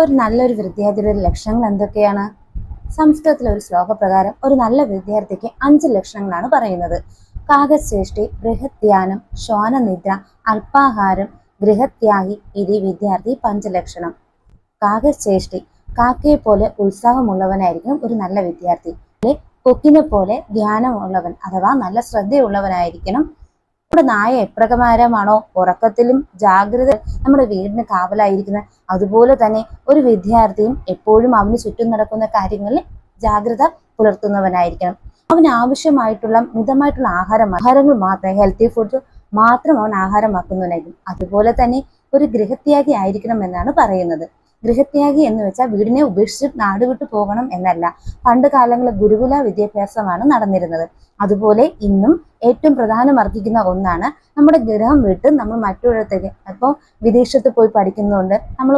ഒരു നല്ലൊരു വിദ്യാർത്ഥിയുടെ ലക്ഷണങ്ങൾ എന്തൊക്കെയാണ്? സംസ്കൃതത്തിലെ ഒരു ശ്ലോകപ്രകാരം ഒരു നല്ല വിദ്യാർത്ഥിക്ക് 5 ലക്ഷണങ്ങളാണ് പറയുന്നത്. കാകശ്ചേഷ്ടി, ബൃഹത്യാനം, ശ്വാനനിദ്ര, അല്പാഹാരം, ഗൃഹത്യാഗി ഇതി വിദ്യാർത്ഥി പഞ്ചലക്ഷണം. കാകശ്ചേഷ്ടി, കാക്കയെ പോലെ ഉത്സാഹമുള്ളവനായിരിക്കും ഒരു നല്ല വിദ്യാർത്ഥി. കൊക്കിനെ പോലെ ധ്യാനമുള്ളവൻ അഥവാ നല്ല ശ്രദ്ധയുള്ളവനായിരിക്കണം. നമ്മുടെ നായ എപ്രകാരമാണോ ഉറക്കത്തിലും ജാഗ്രത നമ്മുടെ വീടിന് കാവലായിരിക്കുന്നത്, അതുപോലെ തന്നെ ഒരു വിദ്യാർത്ഥിയും എപ്പോഴും അവന് ചുറ്റും നടക്കുന്ന കാര്യങ്ങളിൽ ജാഗ്രത പുലർത്തുന്നവനായിരിക്കണം. അവന് ആവശ്യമായിട്ടുള്ള മിതമായിട്ടുള്ള ആഹാരങ്ങൾ മാത്രം, ഹെൽത്തി ഫുഡ് മാത്രം അവൻ ആഹാരമാക്കുന്നവനായിരിക്കും. അതുപോലെ തന്നെ ഒരു ഗൃഹത്യാഗി ആയിരിക്കണം എന്നാണ് പറയുന്നത്. ഗൃഹത്യാഗി എന്ന് വെച്ചാൽ വീടിനെ ഉപേക്ഷിച്ച് നാട് വിട്ടു പോകണം എന്നല്ല. പണ്ട് കാലങ്ങളിൽ ഗുരുകുല വിദ്യാഭ്യാസമാണ് നടന്നിരുന്നത്. അതുപോലെ ഇന്നും ഏറ്റവും പ്രധാനം അർഹിക്കുന്ന ഒന്നാണ് നമ്മുടെ ഗൃഹം വിട്ട് നമ്മൾ മറ്റൊരിടത്തേക്ക്, അപ്പോൾ വിദേശത്ത് പോയി പഠിക്കുന്നതുകൊണ്ട് നമ്മൾ